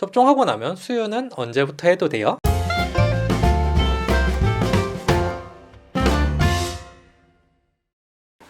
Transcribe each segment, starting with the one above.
접종하고 나면 수유는 언제부터 해도 돼요?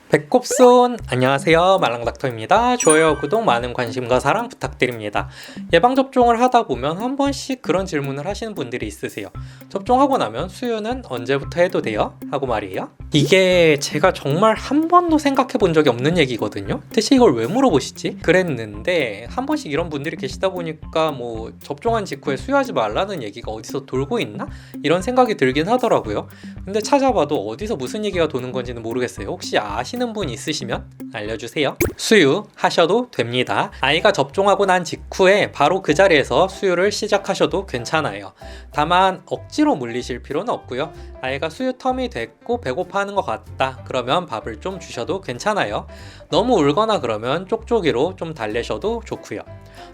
배꼽손 안녕하세요, 말랑닥터입니다. 좋아요, 구독, 많은 관심과 사랑 부탁드립니다. 예방접종을 하다 보면 한 번씩 그런 질문을 하시는 분들이 있으세요. 접종하고 나면 수유는 언제부터 해도 돼요? 하고 말이에요. 이게 제가 정말 한 번도 생각해 본 적이 없는 얘기거든요. 대체 이걸 왜 물어보시지? 그랬는데 한 번씩 이런 분들이 계시다 보니까 뭐 접종한 직후에 수유하지 말라는 얘기가 어디서 돌고 있나? 이런 생각이 들긴 하더라고요. 근데 찾아봐도 어디서 무슨 얘기가 도는 건지는 모르겠어요. 혹시 아시는 분 있으시면 알려주세요. 수유하셔도 됩니다. 아이가 접종하고 난 직후에 바로 그 자리에서 수유를 시작하셔도 괜찮아요. 다만 억지로 물리실 필요는 없고요. 아이가 수유 텀이 됐고 배고파하는 것 같다 그러면 밥을 좀 주셔도 괜찮아요. 너무 울거나 그러면 쪽쪽이로 좀 달래셔도 좋고요.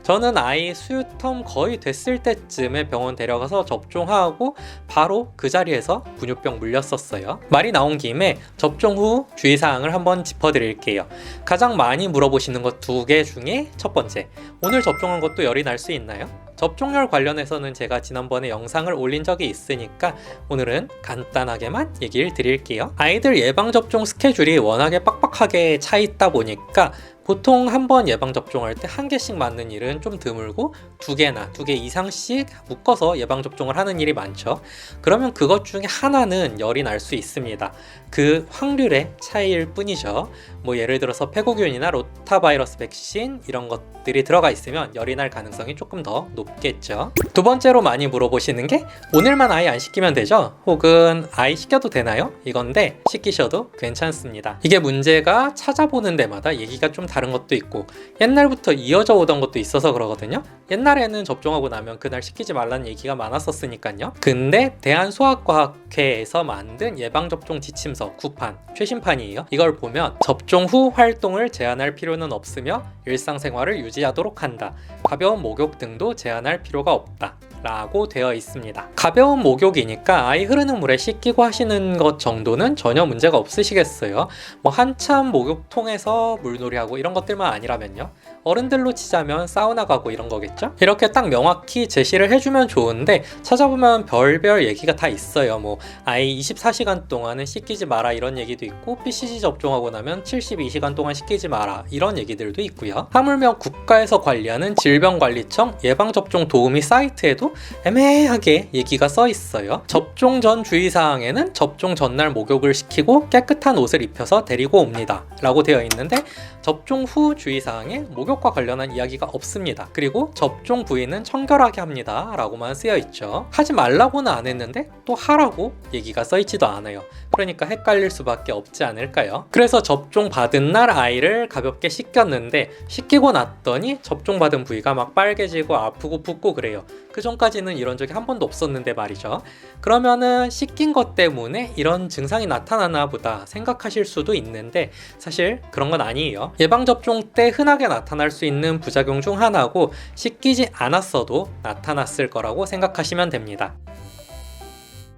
저는 아이 수유 텀 거의 됐을 때쯤에 병원 데려가서 접종하고 바로 그 자리에서 분유병 물렸었어요. 말이 나온 김에 접종 후 주의사항을 한번 짚어드릴게요. 가장 많이 물어보시는 것 2개 중에 첫 번째, 오늘 접종한 것도 열이 날 수 있나요? 접종열 관련해서는 제가 지난번에 영상을 올린 적이 있으니까 오늘은 간단하게만 얘기를 드릴게요. 아이들 예방접종 스케줄이 워낙에 빡빡하게 차 있다 보니까 보통 한 번 예방접종할 때 1개씩 맞는 일은 좀 드물고 2개 이상씩 묶어서 예방접종을 하는 일이 많죠. 그러면 그것 중에 하나는 열이 날 수 있습니다. 그 확률의 차이일 뿐이죠. 뭐 예를 들어서 폐고균이나 로타바이러스 백신 이런 것들이 들어가 있으면 열이 날 가능성이 조금 더 높겠죠. 두 번째로 많이 물어보시는 게 오늘만 아이 안 씻기면 되죠? 혹은 아이 씻겨도 되나요? 이건데 씻기셔도 괜찮습니다. 이게 문제가 찾아보는 데마다 얘기가 좀 다른 것도 있고 옛날부터 이어져 오던 것도 있어서 그러거든요. 옛날에는 접종하고 나면 그날 씻기지 말라는 얘기가 많았었으니까요. 근데 대한소아과학회에서 만든 예방접종 지침서 9판, 최신판이에요. 이걸 보면 접종 후 활동을 제한할 필요는 없으며 일상생활을 유지하도록 한다. 가벼운 목욕 등도 제한할 필요가 없다. 라고 되어 있습니다. 가벼운 목욕이니까 아이 흐르는 물에 씻기고 하시는 것 정도는 전혀 문제가 없으시겠어요. 뭐 한참 목욕통에서 물놀이하고 이런 것들만 아니라면요. 어른들로 치자면 사우나 가고 이런 거겠죠? 이렇게 딱 명확히 제시를 해주면 좋은데 찾아보면 별별 얘기가 다 있어요. 뭐 아이 24시간 동안은 씻기지 마라 이런 얘기도 있고 BCG 접종하고 나면 72시간 동안 씻기지 마라 이런 얘기들도 있고요. 하물며 국가에서 관리하는 질병관리청 예방접종 도우미 사이트에도 애매하게 얘기가 써 있어요. 접종 전 주의사항에는 접종 전날 목욕을 시키고 깨끗한 옷을 입혀서 데리고 옵니다 라고 되어 있는데 접종 후 주의사항에 목욕과 관련한 이야기가 없습니다. 그리고 접종 부위는 청결하게 합니다 라고만 쓰여 있죠. 하지 말라고는 안 했는데 또 하라고 얘기가 써 있지도 않아요. 그러니까 헷갈릴 수밖에 없지 않을까요? 그래서 접종 받은 날 아이를 가볍게 씻겼는데 씻기고 났더니 접종 받은 부위가 막 빨개지고 아프고 붓고 그래요. 그 전까지는 이런 적이 한 번도 없었는데 말이죠. 그러면은 씻긴 것 때문에 이런 증상이 나타나나 보다 생각하실 수도 있는데 사실 그런 건 아니에요. 예방접종 때 흔하게 나타날 수 있는 부작용 중 하나고 씻기지 않았어도 나타났을 거라고 생각하시면 됩니다.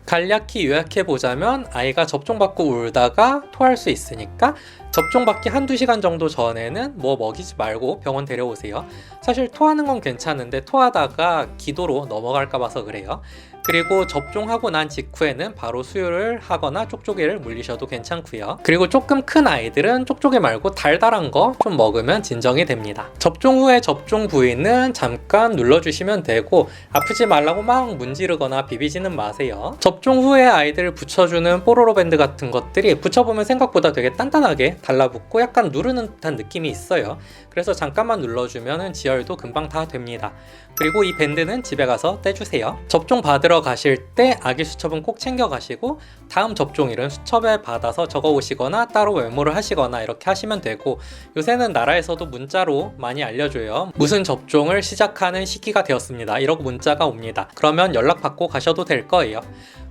간략히 요약해보자면 아이가 접종받고 울다가 토할 수 있으니까 접종받기 1-2시간 정도 전에는 뭐 먹이지 말고 병원 데려오세요. 사실 토하는 건 괜찮은데 토하다가 기도로 넘어갈까 봐서 그래요. 그리고 접종하고 난 직후에는 바로 수유를 하거나 쪽쪽이를 물리셔도 괜찮고요. 그리고 조금 큰 아이들은 쪽쪽이 말고 달달한 거 좀 먹으면 진정이 됩니다. 접종 후에 접종 부위는 잠깐 눌러주시면 되고 아프지 말라고 막 문지르거나 비비지는 마세요. 접종 후에 아이들 붙여주는 뽀로로 밴드 같은 것들이 붙여보면 생각보다 되게 단단하게 달라붙고 약간 누르는 듯한 느낌이 있어요. 그래서 잠깐만 눌러주면 지혈도 금방 다 됩니다. 그리고 이 밴드는 집에 가서 떼주세요. 접종 받으러 가실 때 아기 수첩은 꼭 챙겨가시고 다음 접종일은 수첩에 받아서 적어오시거나 따로 메모를 하시거나 이렇게 하시면 되고 요새는 나라에서도 문자로 많이 알려줘요. 무슨 접종을 시작하는 시기가 되었습니다. 이러고 문자가 옵니다. 그러면 연락받고 가셔도 될 거예요.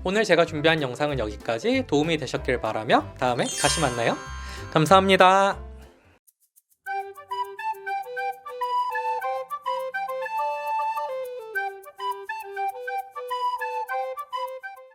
오늘 제가 준비한 영상은 여기까지. 도움이 되셨길 바라며 다음에 다시 만나요. 감사합니다.